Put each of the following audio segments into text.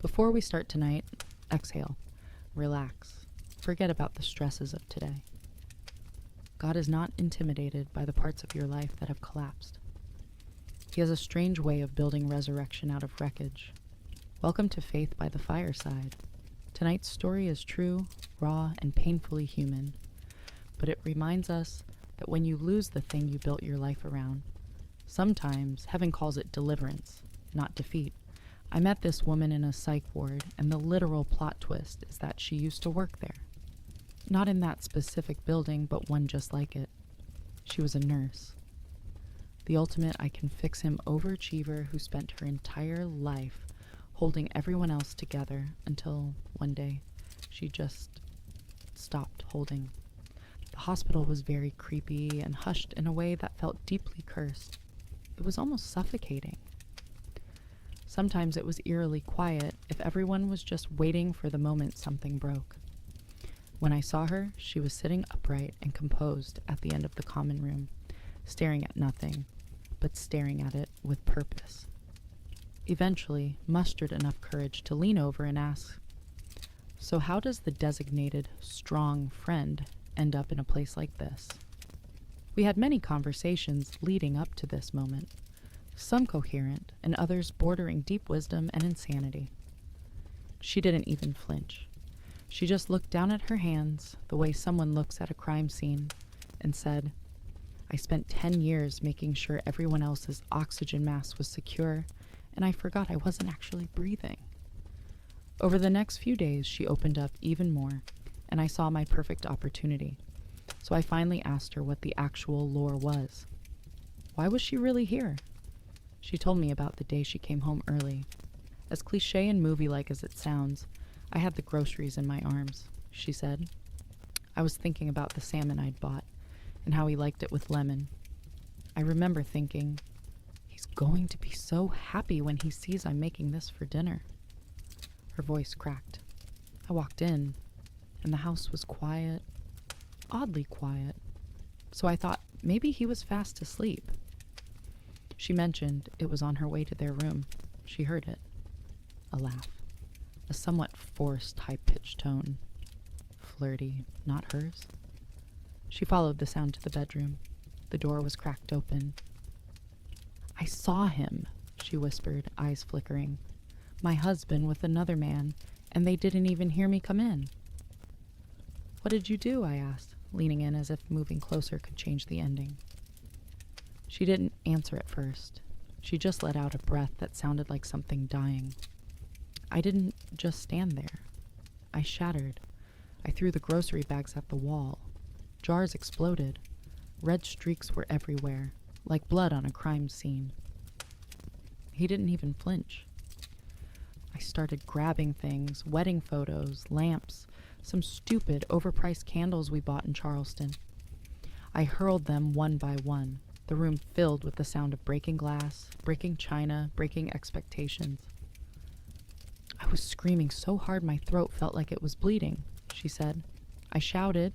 Before we start tonight, exhale, relax, forget about the stresses of today. God is not intimidated by the parts of your life that have collapsed. He has a strange way of building resurrection out of wreckage. Welcome to Faith by the Fireside. Tonight's story is true, raw, and painfully human, but it reminds us that when you lose the thing you built your life around, sometimes heaven calls it deliverance, not defeat. I met this woman in a psych ward, and the literal plot twist is that she used to work there. Not in that specific building, but one just like it. She was a nurse. The ultimate I can fix him overachiever who spent her entire life holding everyone else together until one day she just stopped holding. The hospital was very creepy and hushed in a way that felt deeply cursed. It was almost suffocating. Sometimes it was eerily quiet if everyone was just waiting for the moment something broke. When I saw her, she was sitting upright and composed at the end of the common room, staring at nothing, but staring at it with purpose. Eventually, mustered enough courage to lean over and ask, "So how does the designated strong friend end up in a place like this?" We had many conversations leading up to this moment, some coherent and others bordering deep wisdom and insanity. She didn't even flinch. She just looked down at her hands the way someone looks at a crime scene and said, "I spent 10 years making sure everyone else's oxygen mask was secure, and I forgot I wasn't actually breathing." Over the next few days, she opened up even more, and I saw my perfect opportunity. So I finally asked her what the actual lore was. Why was she really here? She told me about the day she came home early. As cliché and movie-like as it sounds, I had the groceries in my arms, she said. I was thinking about the salmon I'd bought and how he liked it with lemon. I remember thinking, he's going to be so happy when he sees I'm making this for dinner. Her voice cracked. I walked in, and the house was quiet, oddly quiet, so I thought maybe he was fast asleep. She mentioned it was on her way to their room. She heard it. A laugh. A somewhat forced, high-pitched tone. Flirty, not hers. She followed the sound to the bedroom. The door was cracked open. "I saw him," she whispered, eyes flickering. "My husband with another man, and they didn't even hear me come in." "What did you do?" I asked, leaning in as if moving closer could change the ending. She didn't answer at first. She just let out a breath that sounded like something dying. I didn't just stand there. I shattered. I threw the grocery bags at the wall. Jars exploded. Red streaks were everywhere, like blood on a crime scene. He didn't even flinch. I started grabbing things, wedding photos, lamps, some stupid, overpriced candles we bought in Charleston. I hurled them one by one, the room filled with the sound of breaking glass, breaking china, breaking expectations. I was screaming so hard my throat felt like it was bleeding, she said. I shouted,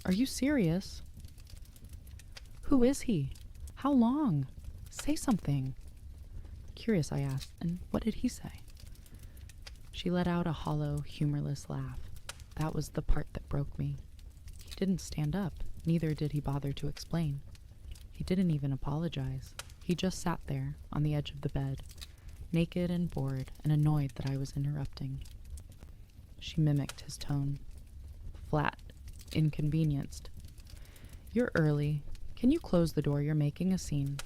"Are you serious?" "Who is he? How long? Say something." Curious, I asked, "And what did he say?" She let out a hollow, humorless laugh. That was the part that broke me. He didn't stand up, neither did he bother to explain. He didn't even apologize. He just sat there, on the edge of the bed, naked and bored and annoyed that I was interrupting. She mimicked his tone. Flat, inconvenienced. "You're early. Can you close the door? You're making a scene."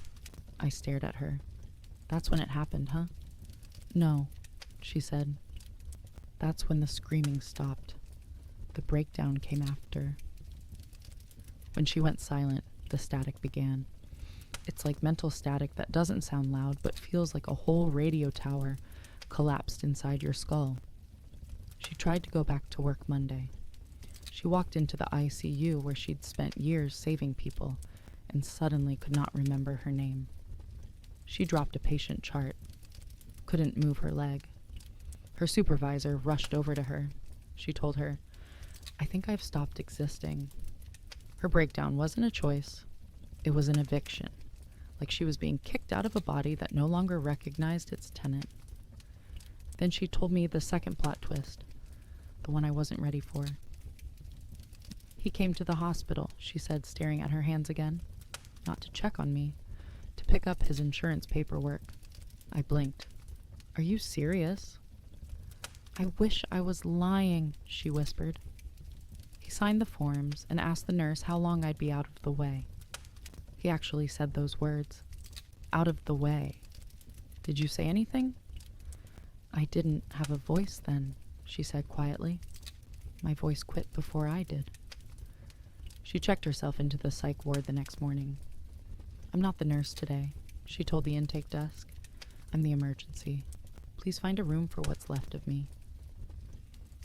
I stared at her. "That's when it happened, huh?" "No," she said. That's when the screaming stopped. The breakdown came after. When she went silent, the static began. It's like mental static that doesn't sound loud but feels like a whole radio tower collapsed inside your skull. She tried to go back to work Monday. She walked into the ICU where she'd spent years saving people and suddenly could not remember her name. She dropped a patient chart, couldn't move her leg. Her supervisor rushed over to her. She told her, "I think I've stopped existing." Her breakdown wasn't a choice. It was an eviction, like she was being kicked out of a body that no longer recognized its tenant. Then she told me the second plot twist, the one I wasn't ready for. He came to the hospital, she said, staring at her hands again. Not to check on me, to pick up his insurance paperwork. I blinked. Are you serious? I wish I was lying, she whispered. He signed the forms and asked the nurse how long I'd be out of the way. He actually said those words. Out of the way. Did you say anything? I didn't have a voice then, she said quietly. My voice quit before I did. She checked herself into the psych ward the next morning. I'm not the nurse today, she told the intake desk. I'm the emergency. Please find a room for what's left of me.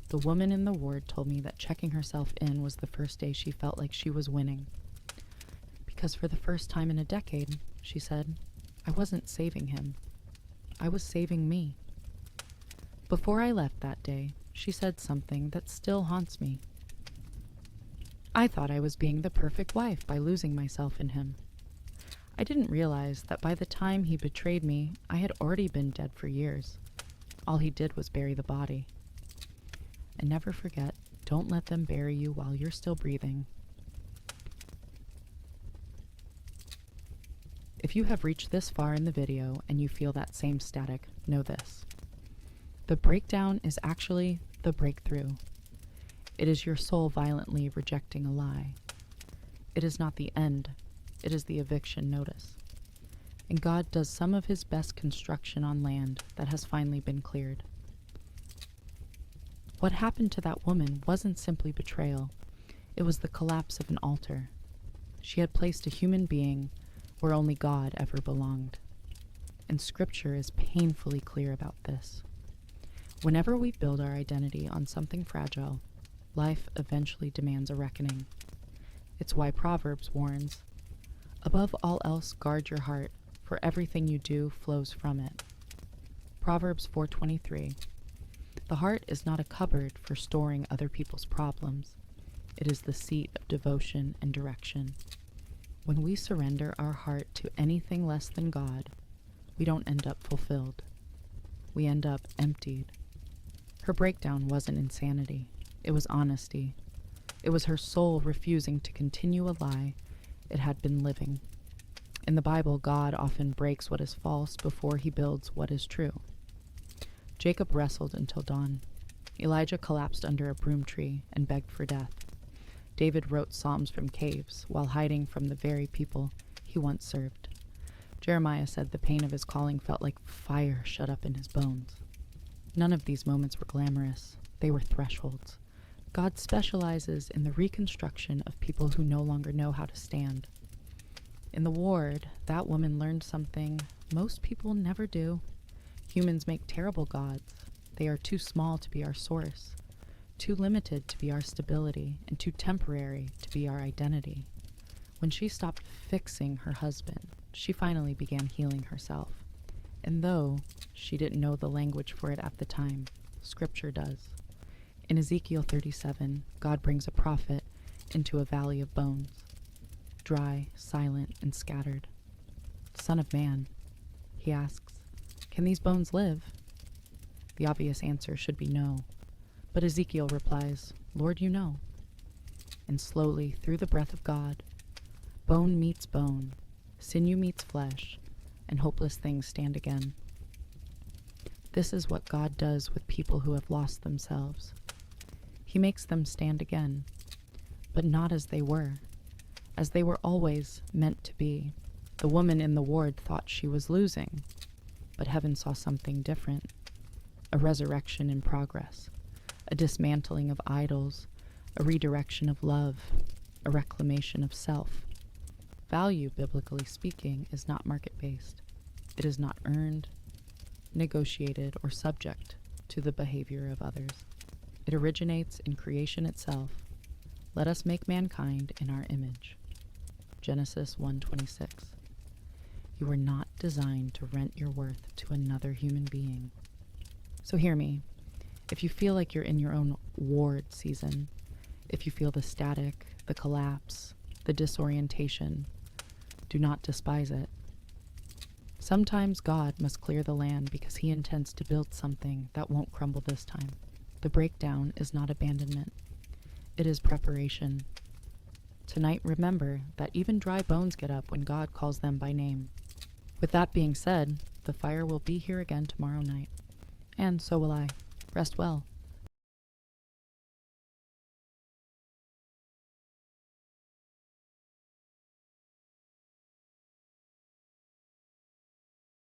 The woman in the ward told me that checking herself in was the first day she felt like she was winning. Because for the first time in a decade, she said, I wasn't saving him. I was saving me. Before I left that day, she said something that still haunts me. I thought I was being the perfect wife by losing myself in him. I didn't realize that by the time he betrayed me, I had already been dead for years. All he did was bury the body. And never forget, don't let them bury you while you're still breathing. If you have reached this far in the video and you feel that same static, know this. The breakdown is actually the breakthrough. It is your soul violently rejecting a lie. It is not the end, it is the eviction notice. And God does some of his best construction on land that has finally been cleared. What happened to that woman wasn't simply betrayal. It was the collapse of an altar. She had placed a human being where only God ever belonged. And Scripture is painfully clear about this. Whenever we build our identity on something fragile, life eventually demands a reckoning. It's why Proverbs warns, above all else guard your heart, for everything you do flows from it. Proverbs 4:23. The heart is not a cupboard for storing other people's problems. It is the seat of devotion and direction. When we surrender our heart to anything less than God, we don't end up fulfilled. We end up emptied. Her breakdown wasn't insanity. It was honesty. It was her soul refusing to continue a lie it had been living. In the Bible, God often breaks what is false before he builds what is true. Jacob wrestled until dawn. Elijah collapsed under a broom tree and begged for death. David wrote psalms from caves while hiding from the very people he once served. Jeremiah said the pain of his calling felt like fire shut up in his bones. None of these moments were glamorous. They were thresholds. God specializes in the reconstruction of people who no longer know how to stand. In the ward, that woman learned something most people never do. Humans make terrible gods. They are too small to be our source, too limited to be our stability, and too temporary to be our identity. When she stopped fixing her husband, she finally began healing herself. And though she didn't know the language for it at the time, Scripture does. In Ezekiel 37, God brings a prophet into a valley of bones, dry, silent, and scattered. Son of man, he asks, can these bones live? The obvious answer should be no, but Ezekiel replies, Lord, you know. And slowly, through the breath of God, bone meets bone, sinew meets flesh, and hopeless things stand again. This is what God does with people who have lost themselves. He makes them stand again, but not as they were always meant to be. The woman in the ward thought she was losing, but heaven saw something different. A resurrection in progress, a dismantling of idols, a redirection of love, a reclamation of self. Value, biblically speaking, is not market-based. It is not earned, negotiated, or subject to the behavior of others. It originates in creation itself. Let us make mankind in our image. Genesis 1:26. You were not designed to rent your worth to another human being. So hear me. If you feel like you're in your own ward season, if you feel the static, the collapse, the disorientation, do not despise it. Sometimes God must clear the land because he intends to build something that won't crumble this time. The breakdown is not abandonment. It is preparation. Tonight, remember that even dry bones get up when God calls them by name. With that being said, the fire will be here again tomorrow night. And so will I. Rest well.